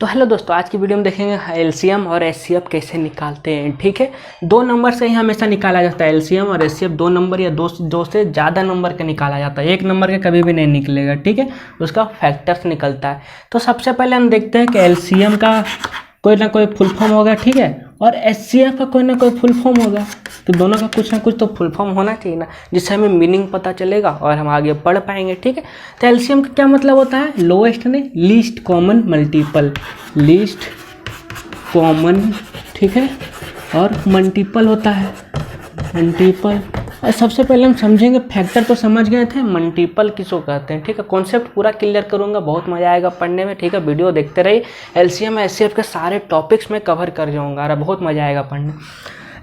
तो हेलो दोस्तों, आज की वीडियो में देखेंगे एलसीएम और एचसीएफ कैसे निकालते हैं। ठीक है, दो नंबर से ही हमेशा निकाला जाता है। एलसीएम और एचसीएफ दो नंबर या दो से ज़्यादा नंबर का निकाला जाता है। एक नंबर का कभी भी नहीं निकलेगा। ठीक है, उसका फैक्टर्स निकलता है। तो सबसे पहले हम देखते हैं कि एलसीएम का कोई ना कोई फुल फॉर्म होगा, ठीक है, और एचसीएफ का कोई ना कोई फुल फॉर्म होगा। तो दोनों का कुछ ना कुछ तो फुल फॉर्म होना चाहिए ना, जिससे हमें मीनिंग पता चलेगा और हम आगे पढ़ पाएंगे। ठीक है, तो एलसीएम का क्या मतलब होता है? लोएस्ट ने least common multiple, least common, ठीक है, और मल्टीपल होता है मल्टीपल। सबसे पहले हम समझेंगे, फैक्टर तो समझ गए थे, मल्टीपल किसको कहते हैं। ठीक है, कॉन्सेप्ट पूरा क्लियर करूंगा, बहुत मजा आएगा पढ़ने में। ठीक है, वीडियो देखते रहिए। एलसीएम एचसीएफ के सारे टॉपिक्स में कवर कर जाऊंगा और बहुत मजा आएगा पढ़ने।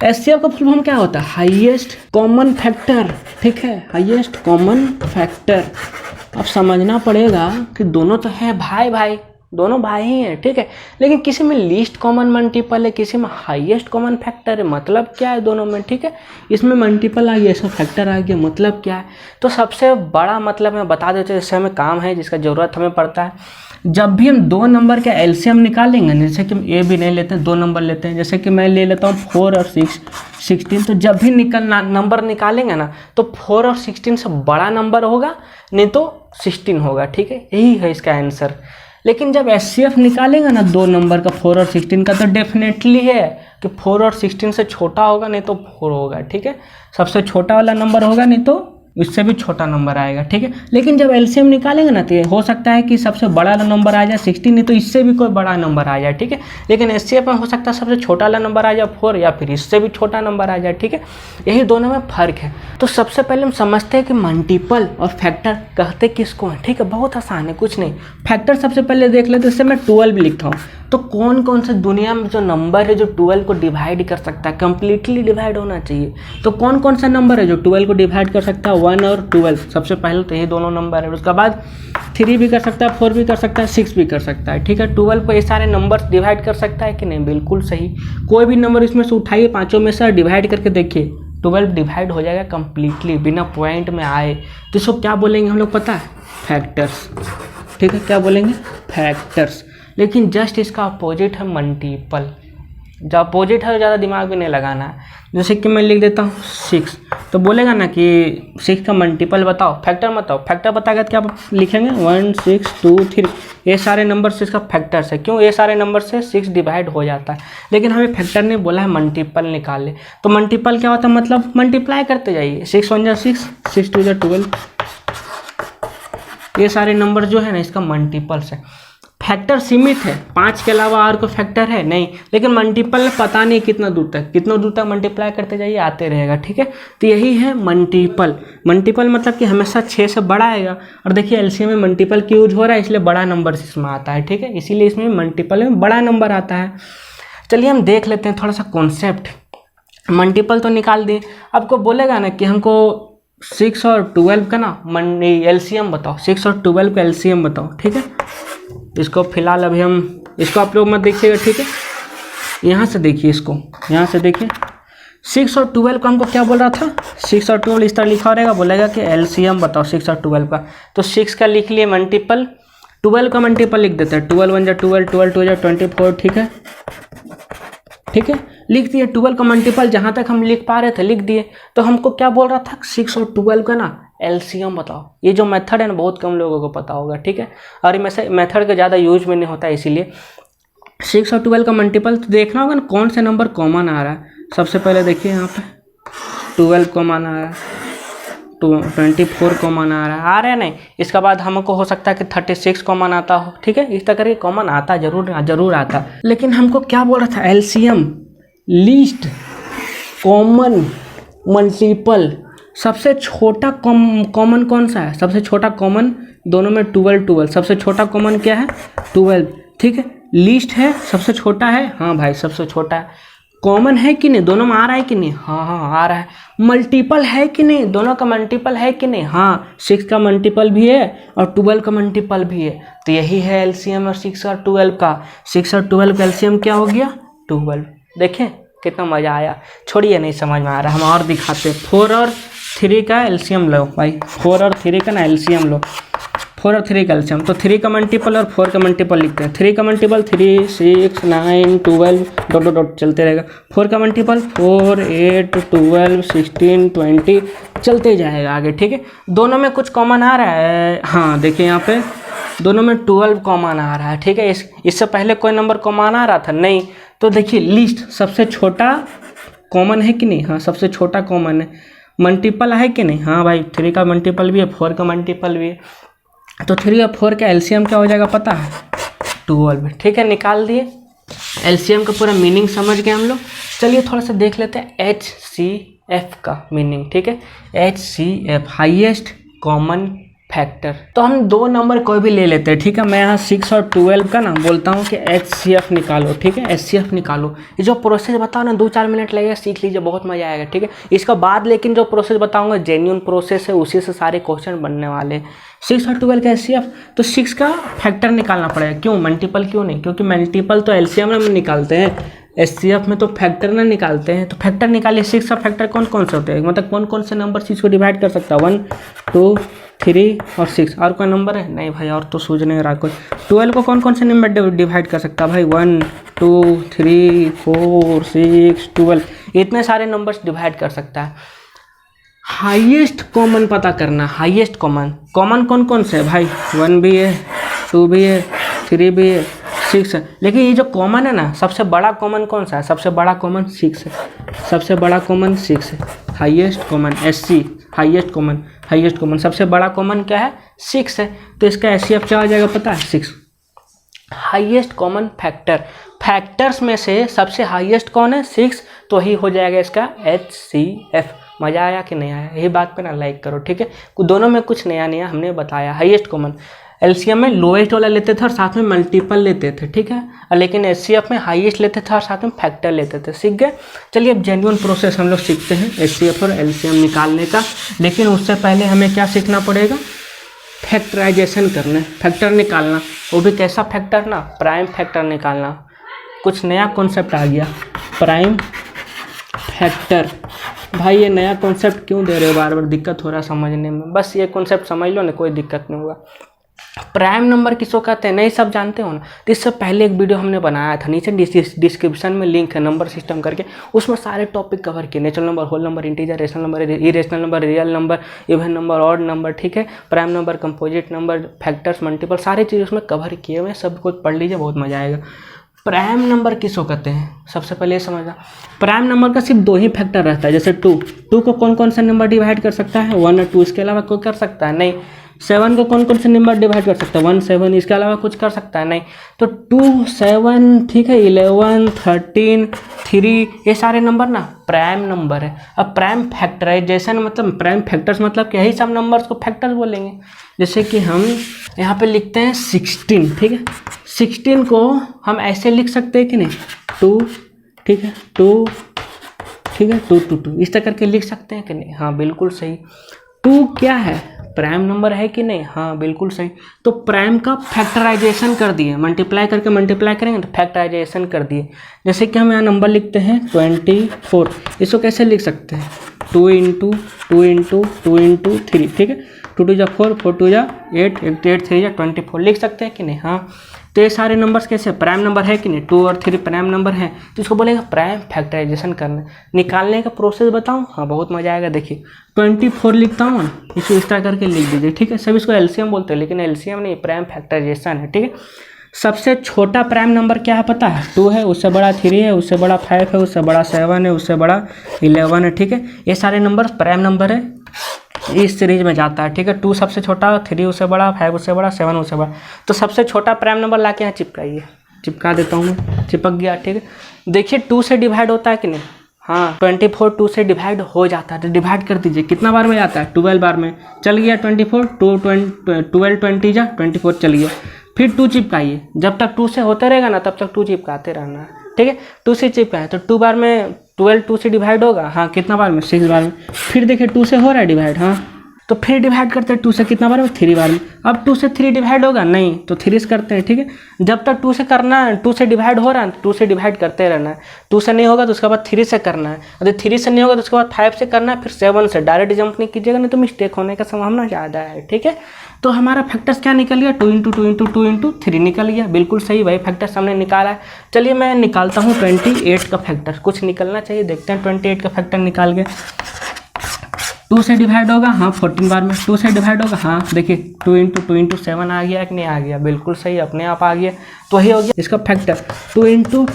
एचसीएफ का फुल फॉर्म क्या होता है? Highest common factor. ठीक है, हाईएस्ट कॉमन फैक्टर। अब समझना पड़ेगा कि दोनों तो है भाई भाई, दोनों भाई ही हैं। ठीक है, लेकिन किसी में लीस्ट कॉमन मल्टीपल है, किसी में हाईएस्ट कॉमन फैक्टर है। मतलब क्या है दोनों में? ठीक है, इसमें मल्टीपल आ गया, इसमें फैक्टर आ गया, मतलब क्या है? तो सबसे बड़ा मतलब मैं बता देता हूँ, जिससे हमें काम है, जिसका ज़रूरत हमें पड़ता है। जब भी हम दो नंबर के एलसीएम निकालेंगे, जैसे कि हम ए भी नहीं लेते हैं, दो नंबर लेते हैं, जैसे कि मैं ले लेता हूँ 4 और 16। तो जब भी नंबर निकालेंगे ना, तो 4 और 16 से बड़ा नंबर होगा, नहीं तो 16 होगा। ठीक है, यही है इसका आंसर। लेकिन जब एचसीएफ निकालेंगे ना दो नंबर का 4 और 16 का, तो डेफिनेटली है कि 4 और 16 से छोटा होगा, नहीं तो 4 होगा। ठीक है, सबसे छोटा वाला नंबर होगा, नहीं तो इससे भी छोटा नंबर आएगा। ठीक है, लेकिन जब एलसीएम निकालेंगे ना, तो हो सकता है कि सबसे बड़ा वाला नंबर आ जाए 16, नहीं तो इससे भी कोई बड़ा नंबर आ जाए। ठीक है, लेकिन एचसीएफ में हो सकता है सबसे छोटा वाला नंबर आ जाए 4, या फिर इससे भी छोटा नंबर आ जाए। ठीक है, यही दोनों में फ़र्क है। तो सबसे पहले हम समझते हैं कि मल्टीपल और फैक्टर कहते किसको हैं। ठीक है, बहुत आसान है, कुछ नहीं। फैक्टर सबसे पहले देख लेते, इससे मैं 12 लिखता हूँ। तो कौन कौन से दुनिया में जो नंबर है जो 12 को डिवाइड कर सकता है, कंप्लीटली डिवाइड होना चाहिए। तो कौन कौन सा नंबर है जो 12 को डिवाइड कर सकता है? 1 और 12। सबसे पहले तो ये दोनों नंबर है। उसके बाद 3 भी कर सकता है, 4 भी कर सकता है, 6 भी कर सकता है। ठीक है, 12 को ये सारे नंबर डिवाइड कर सकता है कि नहीं? बिल्कुल सही। कोई भी नंबर इसमें से उठाइए, पाँचों में से डिवाइड करके देखिए, 12 डिवाइड हो जाएगा कंप्लीटली, बिना पॉइंट में आए। तो इसको क्या बोलेंगे हम लोग पता है? फैक्टर्स। ठीक है, क्या बोलेंगे? फैक्टर्स। लेकिन जस्ट इसका अपोजिट है मल्टीपल। जो अपोजिट है ज़्यादा दिमाग भी नहीं लगाना है। जैसे कि मैं लिख देता हूँ 6, तो बोलेगा ना कि 6 का मल्टीपल बताओ, फैक्टर बताओ। फैक्टर बताएगा तो क्या लिखेंगे? 1 6 2 3। ये सारे नंबर से इसका फैक्टर्स है। क्यों? ये सारे नंबर से 6 डिवाइड हो जाता है। लेकिन हमें फैक्टर ने बोला है मल्टीपल निकाले। तो मल्टीपल क्या होता है? मतलब मल्टीप्लाई करते जाइए। 6 1 6, 6 2 12। ये सारे नंबर जो है ना, इसका मल्टीपल्स है। फैक्टर सीमित है, 5 के अलावा और कोई फैक्टर है नहीं। लेकिन मल्टीपल में पता नहीं कितना दूर तक मल्टीप्लाई करते जाइए, आते रहेगा। ठीक है, तो यही है मल्टीपल। मल्टीपल मतलब कि हमेशा 6 से बड़ा आएगा। और देखिए एलसीएम में मल्टीपल की यूज हो रहा है, इसलिए बड़ा नंबर इसमें आता है। ठीक है, इसीलिए इसमें मल्टीपल में बड़ा नंबर आता है। चलिए हम देख लेते हैं थोड़ा सा कॉन्सेप्ट। मल्टीपल तो निकाल दिए, आपको बोलेगा ना कि हमको 6 और 12 का ना एलसीएम बताओ। 6 और 12 का एलसीएम बताओ। ठीक है, इसको फिलहाल अभी हम इसको आप लोग मत देखिएगा। ठीक है, यहाँ से देखिए, इसको यहाँ से देखिए। 6 और 12 का हमको क्या बोल रहा था? 6 और 12 इस तरह लिखा रहेगा, बोलेगा कि एलसीएम बताओ 6 और 12 का। तो 6 का लिख लिए मल्टीपल, 12 का मल्टीपल लिख देते हैं। 12 1 जा 12, 12 2 जा 24। ठीक है, ठीक है, लिख दिए। 12 का मल्टीपल जहाँ तक हम लिख पा रहे थे लिख दिए। तो हमको क्या बोल रहा था? 6 और 12 का ना एलसीएम बताओ। ये जो मेथड है ना, बहुत कम लोगों को पता होगा। ठीक है, और ये मेथड का ज़्यादा यूज में नहीं होता है, इसीलिए 6 और 12 का मल्टीपल तो देखना होगा ना, कौन से नंबर कॉमन आ रहा है। सबसे पहले देखिए यहाँ पे 12 कॉमन आ रहा है, 24 कॉमन आ रहा है नहीं। इसके बाद हमको हो सकता है कि 36 कॉमन आता हो। ठीक है, इस तरह करके कॉमन आता जरूर आता। लेकिन हमको क्या बोल रहा था? LCM least common multiple. सबसे छोटा कॉमन कौन सा है? सबसे छोटा कॉमन दोनों में 12। सबसे छोटा कॉमन क्या है? 12। ठीक है, लीस्ट है, सबसे छोटा है। हाँ भाई, सबसे छोटा है। कॉमन है कि नहीं? दोनों में आ रहा है कि नहीं? हाँ आ रहा है। मल्टीपल है कि नहीं? दोनों का मल्टीपल है कि नहीं? हाँ, 6 का मल्टीपल भी है और 12 का मल्टीपल भी है। तो यही है एलसीएम और 6 और 12 का। 6 और 12 का एलसीएम क्या हो गया? 12। देखें कितना मज़ा आया। छोड़िए, नहीं समझ में आ रहा, हम और दिखाते। 4 और 3 का एलसीएम लो भाई, 4 और 3 का ना एलसीएम लो। 4 और 3 का एलसीएम, तो 3 का मल्टीपल और 4 का मल्टीपल लिखते हैं। 3 का मल्टीपल 3, 6, 9, 12 डॉट डॉट डॉट चलते रहेगा। 4 का मल्टीपल 4, 8, 12, 16, 20 चलते जाएगा आगे, ठीक है। दोनों में कुछ कॉमन आ रहा है, हाँ देखिए यहाँ पे दोनों में 12 कॉमन आ रहा है, ठीक है। इससे पहले कोई नंबर कॉमन आ रहा था नहीं, तो देखिए लिस्ट सबसे छोटा कॉमन है कि नहीं, हाँ सबसे छोटा कॉमन है। मल्टीपल है कि नहीं, हाँ भाई 3 का मल्टीपल भी है, 4 का मल्टीपल भी है, तो 3 और 4 का एलसीएम क्या हो जाएगा पता है, 12, ठीक है। निकाल दिए, एलसीएम का पूरा मीनिंग समझ गए हम लोग। चलिए थोड़ा सा देख लेते हैं HCF का मीनिंग, ठीक है। HCF highest common factor. तो हम 2 नंबर कोई भी ले लेते हैं, ठीक है। मैं यहाँ 6 और 12 का ना बोलता हूँ कि HCF निकालो, ठीक है। HCF निकालो, ये जो प्रोसेस बताओ ना 2-4 मिनट लगेगा, सीख लीजिए, बहुत मजा आएगा, ठीक है। इसका बाद लेकिन जो प्रोसेस बताऊंगा जेन्युइन प्रोसेस है, उसी से सारे क्वेश्चन बनने वाले हैं। 6 और 12 का HCF, तो 6 का फैक्टर निकालना पड़ेगा, क्यों मल्टीपल क्यों नहीं, क्योंकि मल्टीपल तो एलसीएम में निकालते हैं, HCF में तो फैक्टर ना निकालते हैं। तो फैक्टर निकालिए, 6 का फैक्टर कौन कौन से होते हैं, मतलब कौन कौन से नंबर 6 को डिवाइड कर सकता है, 1, 2, 3 और 6, और कोई नंबर है नहीं भाई, और तो सूझ नहीं रहा कोई। 12 को कौन कौन से नंबर डिवाइड कर सकता है भाई, 1, 2, 3, 4, 6, 12, इतने सारे नंबर्स डिवाइड कर सकता है। हाईएस्ट कॉमन पता करना, हाईएस्ट कॉमन कॉमन कौन कौन से है भाई, 1 भी है, 2 भी है, 3 भी है, 6 है। लेकिन ये जो कॉमन है ना, सबसे बड़ा कॉमन कौन सा है, सबसे बड़ा कॉमन 6 है, सबसे बड़ा कॉमन 6 है। Highest common SC, highest common सबसे बड़ा कॉमन क्या है, 6 है। तो इसका HCF क्या हो जाएगा पता है, 6। हाईएस्ट कॉमन फैक्टर, फैक्टर्स में से सबसे हाईएस्ट कौन है, 6, तो ही हो जाएगा इसका HCF। मज़ा आया कि नहीं आया, यही बात पे ना लाइक करो, ठीक है। दोनों में कुछ नया नया हमने बताया। हाईएस्ट कॉमन एलसीएम में लोएस्ट वाला लेते थे और साथ में मल्टीपल लेते थे, ठीक है। लेकिन HCF में हाईएस्ट लेते थे और साथ में फैक्टर लेते थे, सीख गए। चलिए अब जेन्युइन प्रोसेस हम लोग सीखते हैं HCF और LCM निकालने का। लेकिन उससे पहले हमें क्या सीखना पड़ेगा, फैक्टराइजेशन करना, फैक्टर निकालना, वो भी कैसा फैक्टर ना, प्राइम फैक्टर निकालना। कुछ नया कॉन्सेप्ट आ गया, प्राइम फैक्टर। भाई ये नया कॉन्सेप्ट क्यों दे रहे हो, बार बार दिक्कत हो रहा है समझने में, बस ये कॉन्सेप्ट समझ लो ना, कोई दिक्कत नहीं होगा। प्राइम नंबर किसको कहते हैं नहीं सब जानते हो ना, तो इससे पहले एक वीडियो हमने बनाया था, नीचे डिस्क्रिप्शन में लिंक है नंबर सिस्टम करके, उसमें सारे टॉपिक कवर किए, natural number, whole number, integer, rational number, irrational number, real number, even number, odd number, ठीक है, prime number, composite number, factors, multiple, सारे चीज़ उसमें कवर किए हुए, सब कुछ पढ़ लीजिए, बहुत मजा आएगा। प्राइम नंबर किसको कहते हैं, सबसे पहले ये समझना, प्राइम नंबर का सिर्फ 2 ही फैक्टर रहता है। जैसे 2 को कौन कौन सा नंबर डिवाइड कर सकता है, 1 और 2, इसके अलावा कोई कर सकता है नहीं। 7 को कौन कौन से नंबर डिवाइड कर सकता है, 1, 7, इसके अलावा कुछ कर सकता है नहीं। तो 2, 7, ठीक है, 11, 13, 3, ये सारे नंबर ना प्राइम नंबर है। अब प्राइम फैक्टराइजेशन मतलब, प्राइम फैक्टर्स मतलब यही सब नंबर्स को फैक्टर्स बोलेंगे। जैसे कि हम यहाँ पे लिखते हैं 16, ठीक है, 16 को हम ऐसे लिख सकते हैं कि नहीं, 2, ठीक है, 2, ठीक है, 2, 2, 2 इस तरह करके लिख सकते हैं कि नहीं, हाँ बिल्कुल सही। 2 क्या है, प्राइम नंबर है कि नहीं, हाँ बिल्कुल सही। तो प्राइम का फैक्टराइजेशन कर दिए, मल्टीप्लाई करके मल्टीप्लाई करेंगे तो फैक्टराइजेशन कर दिए। जैसे कि हम यहाँ नंबर लिखते हैं 24, इसको कैसे लिख सकते हैं, 2 इंटू 2 इंटू 2 इंटू 3, ठीक है, 2 2 जा 4, 4 2 जा 8, 8 3 जा 24 लिख सकते हैं कि नहीं, हाँ। तो ये सारे नंबर्स कैसे प्राइम नंबर है कि नहीं, 2 और 3 प्राइम नंबर हैं, तो इसको बोलेगा प्राइम फैक्टराइजेशन करना। निकालने का प्रोसेस बताऊं, हाँ बहुत मजा आएगा। देखिए 24 लिखता हूँ ना, इसको इस तरह करके लिख दीजिए, ठीक है। सब इसको एलसीएम बोलते हैं, लेकिन एलसीएम नहीं, प्राइम फैक्टराइजेशन है, ठीक है। सबसे छोटा प्राइम नंबर क्या है पता है, 2 है, उससे बड़ा 3 है, उससे बड़ा 5 है, उससे बड़ा 7 है, उससे बड़ा 11 है, ठीक है। ये सारे नंबर प्राइम नंबर है, इस सीरीज में जाता है, ठीक है। 2 सबसे छोटा, 3 उससे बड़ा, 5 उससे बड़ा, 7 उससे बड़ा। तो सबसे छोटा प्राइम नंबर ला के यहाँ चिपकाइए, चिपका देता हूँ मैं, चिपक गया, ठीक है। देखिए 2 से डिवाइड होता है कि नहीं, हाँ 24 2 से डिवाइड हो जाता है, तो डिवाइड कर दीजिए, कितना बार में जाता है, 12 बार में चल गया। 24 12 20 जा 24 चल गया। फिर 2 चिपकाइए, जब तक 2 से होते रहेगा ना तब तक 2 चिपकाते रहना है, ठीक है। 2 से चिपकाए तो 2 बार में 12 2 से डिवाइड होगा, हाँ कितना बार में, 6 बार में। फिर देखिए 2 से हो रहा है डिवाइड, हाँ तो फिर डिवाइड करते हैं 2 से कितना बार में, 3 बार में। अब 2 से 3 डिवाइड होगा नहीं, तो 3 से करते हैं, ठीक है। जब तक 2 से करना है, 2 से डिवाइड हो रहा है, 2 से डिवाइड करते रहना है। 2 से नहीं होगा तो उसके बाद 3 से करना है, अगर 3 से नहीं होगा तो उसके बाद 5 से करना है, फिर 7 से। डायरेक्ट जंप नहीं कीजिएगा, नहीं तो मिस्टेक होने का संभावना ज़्यादा है, ठीक है। तो हमारा फैक्टर्स क्या निकल गया, 2 इंटू 2 इंटू 2 इंटू 3 निकल गया। बिल्कुल सही, वही फैक्टर्स हमने निकाला है। चलिए मैं निकालता हूँ 28 का फैक्टर, कुछ निकलना चाहिए, देखते हैं 28 का फैक्टर निकाल के। 2 से डिवाइड होगा, हाँ 14 बार में। 2 से डिवाइड होगा, हाँ देखिए 2 इंटू 7 आ गया कि नहीं आ गया, बिल्कुल सही, अपने आप आ गया। तो वही हो गया इसका फैक्टर 2 इंटू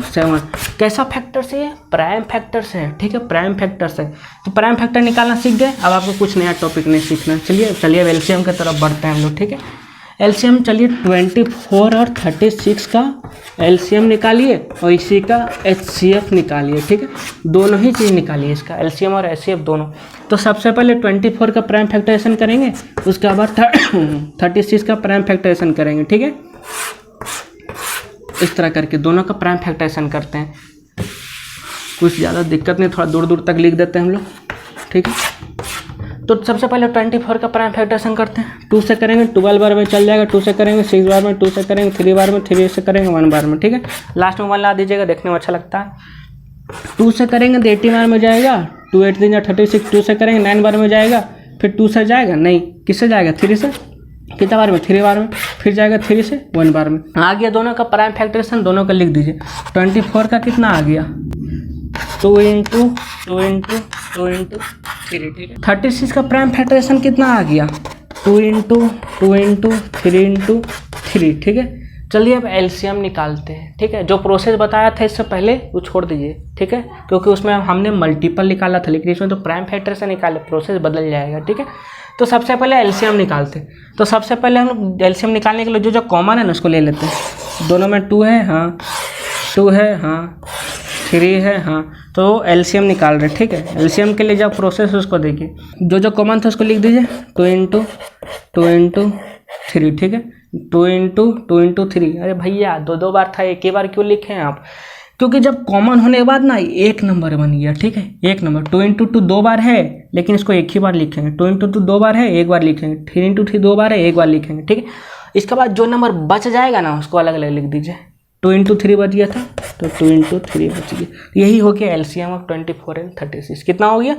7। कैसा फैक्टर से है, प्राइम फैक्टर से है, ठीक है, प्राइम फैक्टर से। तो प्राइम फैक्टर निकालना सीख गए, अब आपको कुछ नया टॉपिक नहीं सीखना। चलिए अब एलसीएम की तरफ बढ़ते हैं हम लोग, ठीक है। एलसीएम चलिए 24 और 36 का एलसीएम निकालिए और इसी का एचसीएफ निकालिए, ठीक है, दोनों ही चीज़ निकालिए, इसका एलसीएम और एचसीएफ दोनों। तो सबसे पहले 24 का प्राइम फैक्टराइजेशन करेंगे, उसके बाद 36 का प्राइम फैक्टराइजेशन करेंगे, ठीक है। इस तरह करके दोनों का प्राइम फैक्टराइजेशन करते हैं, कुछ ज़्यादा दिक्कत नहीं, थोड़ा दूर दूर तक लिख देते हैं हम लोग, ठीक है। तो सबसे पहले 24 का प्राइम फैक्टराइजेशन करते हैं। 2 से करेंगे 12 बार में चल जाएगा, 2 से करेंगे 6 बार में, 2 से करेंगे 3 बार में, 3 से करेंगे 1 बार में, ठीक है। लास्ट में 1 ला दीजिएगा, देखने में अच्छा लगता है। 2 से करेंगे तो 80 बार में जाएगा, 2 8 3 36। 2 से करेंगे 9 बार में जाएगा, फिर 2 से जाएगा नहीं, किससे जाएगा, 3 से, कितना बार में, 3 बार में, फिर जाएगा 3 से 1 बार में। आ गया दोनों का प्राइम फैक्टराइजेशन, दोनों का लिख दीजिए। 24 का कितना आ गया, 2 इंटू 2 इंटू 2 इंटू 3, ठीक है। 36 का प्राइम फैक्टराइजेशन कितना आ गया, 2 इंटू 2 इंटू 3 इंटू 3, ठीक है। चलिए अब एलसीएम निकालते हैं, ठीक है। जो प्रोसेस बताया था इससे पहले वो छोड़ दीजिए, ठीक है, क्योंकि उसमें हमने मल्टीपल निकाला था, लेकिन इसमें तो प्राइम फैक्टर से निकाले, प्रोसेस बदल जाएगा, ठीक है। तो सबसे पहले एलसीएम निकालते हैं। तो सबसे पहले हम एलसीएम निकालने के लिए जो कॉमन है ना उसको ले लेते हैं। दोनों में 2 है, हाँ 2 है, हाँ 3 है, हाँ, तो एलसीएम निकाल रहे, ठीक है। एलसीएम के लिए जब प्रोसेस उसको देखिए, जो कॉमन था उसको लिख दीजिए, 2 इंटू 2 इंटू 3, ठीक है, 2 इंटू 3। अरे भैया 2 बार था, एक ही बार क्यों लिखे हैं आप, क्योंकि जब कॉमन होने के बाद ना एक नंबर बन गया, ठीक है, एक नंबर। 2 इंटू 2 2 बार है, लेकिन इसको एक ही बार लिखेंगे। 2 इंटू 2 2 बार है, एक बार लिखेंगे। 3 इंटू 3 2 बार है, एक बार लिखेंगे, ठीक है। इसके बाद जो नंबर बच जाएगा ना उसको अलग अलग लिख दीजिए। 2 इंटू 3 बच गया था, तो 2 इंटू 3 बच गया। यही हो गया एलसीएम ऑफ 24 एंड 36। कितना हो गया,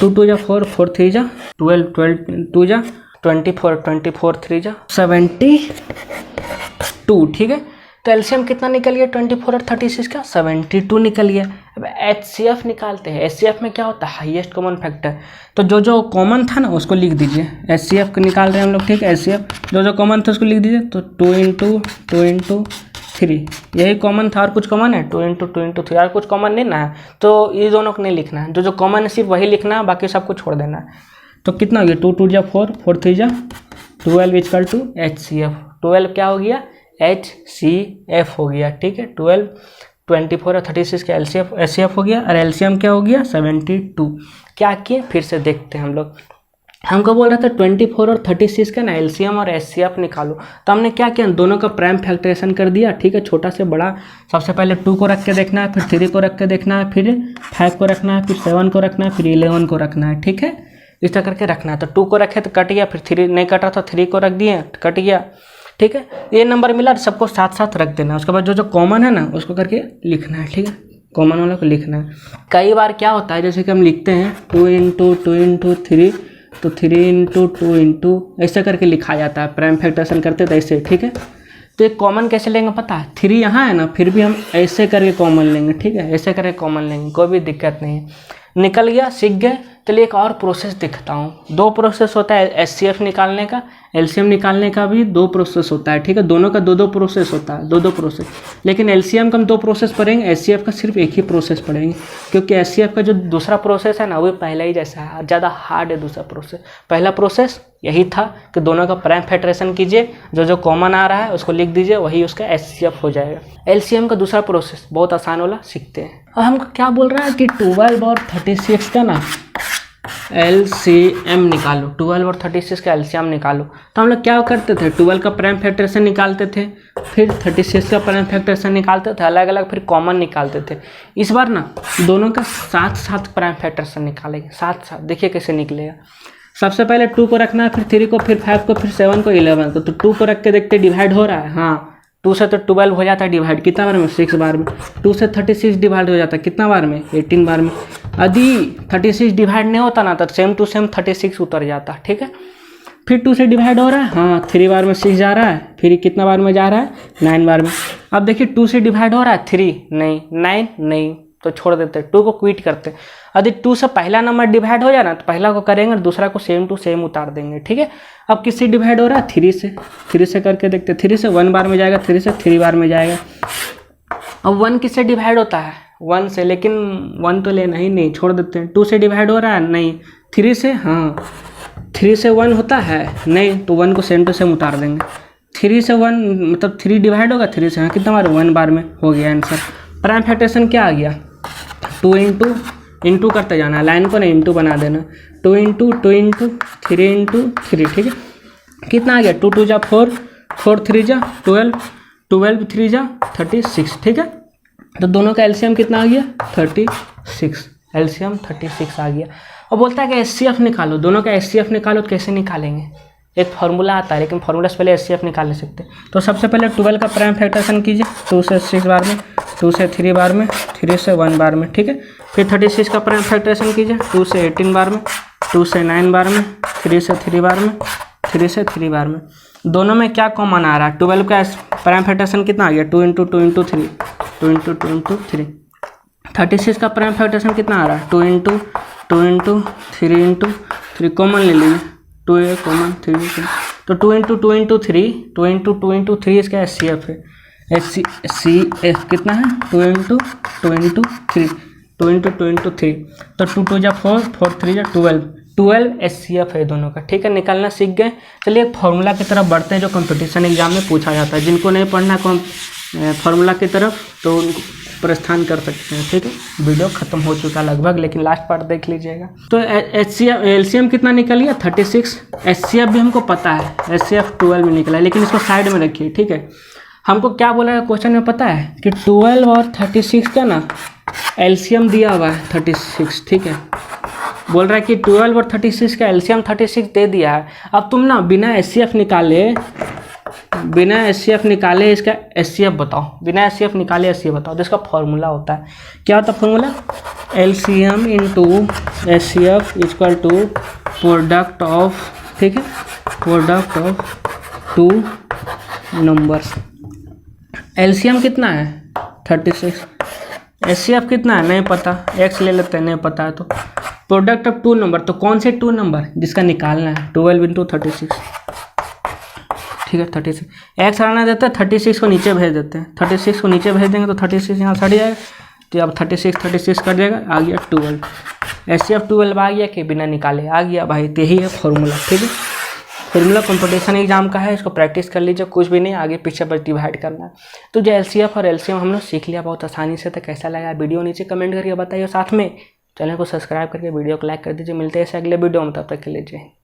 2 2 जा 4, 4 3 जा 12, 12 2 जा 24, 24 3 जा 72, ठीक है। तो एलसीएम कितना निकल गया 24 और 36 का, 72 निकल गया। अब एचसीएफ निकालते हैं। एचसीएफ में क्या होता है, हाईएस्ट कॉमन फैक्टर। तो जो कॉमन था ना उसको लिख दीजिए। एचसीएफ निकाल रहे हैं हम लोग, ठीक है। एचसीएफ जो कॉमन था उसको लिख दीजिए। तो 2 इंटू 3 यही कॉमन था, और कुछ कॉमन है 2 इंटू 3, और कुछ कॉमन नहीं ना है, तो ये दोनों को नहीं लिखना है। जो कॉमन है सिर्फ वही लिखना है, बाकी सबको छोड़ देना है। तो कितना हो गया, 2 2 जा 4, 4 3 जा 12 इक्वल टू एचसीएफ। 12 क्या हो गया, HCF हो गया, ठीक है। 12 24 और 36 का एचसीएफ हो गया, और एलसीएम क्या हो गया 72। क्या किए फिर से देखते हैं हम लोग। हमको बोल रहा था 24 और 36 का ना एलसीएम और एचसीएफ निकालो। तो हमने क्या किया, दोनों का प्राइम फैक्टराइजेशन कर दिया, ठीक है, छोटा से बड़ा। सबसे पहले 2 को रख के देखना है, फिर 3 को रख के देखना है, फिर 5 को रखना है, फिर 7 को रखना है, फिर 11 को रखना है, ठीक है। इस तरह करके रखना है। तो 2 को रखे तो कट गया, फिर 3 नहीं कट रहा था, 3 को रख दिए कट गया, ठीक है। ये नंबर मिला, सबको साथ साथ रख देना। उसके बाद जो कॉमन है ना उसको करके लिखना है, ठीक है, कॉमन वाला को लिखना है। कई बार क्या होता है, जैसे कि हम लिखते हैं 2 इंटू 3, तो 3 इंटू 2 इंटू ऐसे करके लिखा जाता है, प्राइम फैक्टराइजेशन करते तो ऐसे, ठीक है। तो एक कॉमन कैसे लेंगे पता है, 3 यहाँ है ना, फिर भी हम ऐसे करके कॉमन लेंगे, ठीक है, ऐसे करके कॉमन लेंगे, कोई भी दिक्कत नहीं है। निकल गया, सीख गए। चलिए एक और प्रोसेस दिखाता हूँ। 2 प्रोसेस होता है एचसीएफ निकालने का, एलसीएम निकालने का भी 2 प्रोसेस होता है, ठीक है। दोनों का 2 प्रोसेस होता है, 2 प्रोसेस। लेकिन एलसीएम का हम 2 प्रोसेस पढ़ेंगे, एचसीएफ का सिर्फ एक ही प्रोसेस पढ़ेंगे, क्योंकि एचसीएफ का जो दूसरा प्रोसेस है ना वो पहला ही जैसा है, ज़्यादा हार्ड है दूसरा प्रोसेस। पहला प्रोसेस यही था कि दोनों का प्राइम फैक्टराइजेशन कीजिए, जो कॉमन आ रहा है उसको लिख दीजिए, वही उसका एचसीएफ हो जाएगा। एलसीएम का दूसरा प्रोसेस बहुत आसान वाला सीखते हैं। और हमको क्या बोल रहा है कि 12 और 36 का ना एलसीएम निकालो, 12 और 36 का एलसीएम निकालो। तो हम लोग क्या करते थे, 12 का प्राइम फैक्टराइजेशन निकालते थे, फिर 36 का प्राइम फैक्टराइजेशन निकालते थे, अलग अलग, फिर कॉमन निकालते थे। इस बार ना दोनों का साथ साथ प्राइम फैक्टराइजेशन निकालेंगे, साथ साथ। देखिए कैसे निकलेगा। सबसे पहले 2 को रखना है, फिर 3 को, फिर 5 को, फिर 7 को, 11 को। तो 2 को रख के देखते डिवाइड हो रहा है, हाँ 2 से तो 12 हो जाता है डिवाइड, कितना बार में 6 बार में। 2 से 36 डिवाइड हो जाता है कितना बार में 18 बार में। यदि 36 डिवाइड नहीं होता ना तो सेम टू सेम 36 उतर जाता, ठीक है। फिर 2 से डिवाइड हो रहा है, हाँ 3 बार में 6 जा रहा है, फिर कितना बार में जा रहा है 9 बार में। अब देखिए 2 से डिवाइड हो रहा है 3 नहीं, 9 नहीं, तो छोड़ देते हैं, 2 को क्विट करते। यदि 2 से पहला नंबर डिवाइड हो जाए ना तो पहला को करेंगे, दूसरा को सेम टू सेम उतार देंगे, ठीक है। अब किससे डिवाइड हो रहा है 3 से, 3 से करके देखते हैं। 3 से 1 बार में जाएगा, 3 से 3 बार में जाएगा। अब 1 किससे डिवाइड होता है 1 से, लेकिन 1 तो लेना ही नहीं, छोड़ देते हैं। 2 से डिवाइड हो रहा है नहीं, 3 से, हाँ 3 से 1 होता है नहीं, तो 1 को सेम टू सेम उतार देंगे। 3 से 1 मतलब 3 डिवाइड होगा 3 से, हाँ कितना बार 1 बार में, हो गया आंसर। प्राइम फैक्टरेशन क्या आ गया 2 इंटू करते जाना है, लाइन को ना इंटू बना देना, 2 इंटू 3 ठीक है। कितना आ गया 2 2 जा 4, 4 3 जा 12, 12 3 जा 36, ठीक है। तो दोनों का एलसीएम कितना आ गया 36, एलसीएम 36 आ गया। और बोलता है कि एचसीएफ निकालो, दोनों का एचसीएफ निकालो। तो कैसे निकालेंगे, एक फार्मूला आता है, लेकिन फार्मूला से पहले एचसीएफ निकाल नहीं सकते। तो सबसे पहले 12 का प्राइम फैक्टरेशन कीजिए, 2 से 6 बार में, 2 से 3 बार में, 3 से 1 बार में, ठीक है। फिर 36 का प्राइम फैक्टरेशन कीजिए, 2 से 18 बार में, 2 से 9 बार में, 3 से 3 बार में, 3 से 3 बार में। दोनों में क्या कॉमन आ रहा है, 12 का प्राइम फैक्टरेशन कितना आ गया 2 इंटू 2 इंटू 3, 2 इंटू 2 इंटू 3। 36 का प्राइम फैक्टरेशन कितना आ रहा है 2 इंटू 2 इंटू 3 इंटू 3, कॉमन ले लीजिए, 2 है कॉमन, 3 तो 2 इंटू 2 इंटू 3, 2 इंटू 2 इंटू 3 इसका एचसीएफ है। एचसीएफ कितना है 2 इंटू 2 इंटू 3, 2 इंटू 2 इंटू 3, तो 2 2 जा 4, 4 3 जा 12 एचसीएफ है दोनों का, ठीक है। निकालना सीख गए। चलिए एक फार्मूला की तरफ बढ़ते हैं जो कंपटीशन एग्जाम में पूछा जाता है। जिनको नहीं पढ़ना फार्मूला की तरफ तो उनको प्रस्थान कर सकते हैं, ठीक है। वीडियो खत्म हो चुका लगभग, लेकिन लास्ट पार्ट देख लीजिएगा। तो एचसीएफ एलसीएम कितना निकल गया 36, एचसीएफ भी हमको पता है, एचसीएफ 12 में निकला है, लेकिन इसको साइड में रखिए, ठीक है। हमको क्या बोला है क्वेश्चन में पता है कि 12 और 36 का ना एलसीएम दिया हुआ है 36, ठीक है। बोल रहा है कि 12 और 36 का एलसीएम 36 दे दिया है। अब तुम ना बिना एचसीएफ निकाले इसका एचसीएफ बताओ, बिना एचसीएफ निकाले एचसीएफ बताओ। तो इसका फॉर्मूला होता है, क्या होता है formula, LCM into HCF equal to product of, ठीक है, प्रोडक्ट ऑफ 2 नंबर्स। एलसीएम कितना है 36, एचसीएफ कितना है नहीं पता, एक्स ले लेते हैं, नहीं पता है तो प्रोडक्ट ऑफ 2 नंबर। तो कौन से 2 नंबर जिसका निकालना है 12 इंटू 36, ठीक है। 36 एक्स हटाना देते हैं, 36 को नीचे भेज देते हैं, 36 को नीचे भेज देंगे तो 36 यहाँ हट जाएगा। तो अब 36 कट जाएगा, आ गया 12, एचसीएफ 12 आ गया कि बिना निकाले आ गया भाई। तो यही है फॉर्मूला, ठीक है। फॉर्मूला कंपटीशन एग्जाम का है, इसको प्रैक्टिस कर लीजिए, कुछ भी नहीं, आगे पीछे बस डिवाइड करना है। तो जो एलसीएफ और एलसीएम हम लोग सीख लिया बहुत आसानी से। तो कैसा लगा वीडियो नीचे कमेंट करके बताइए, साथ में चैनल को सब्सक्राइब करके वीडियो को लाइक कर दीजिए। मिलते हैं ऐसे अगले वीडियो में, तब तक के लिए जय हिंद।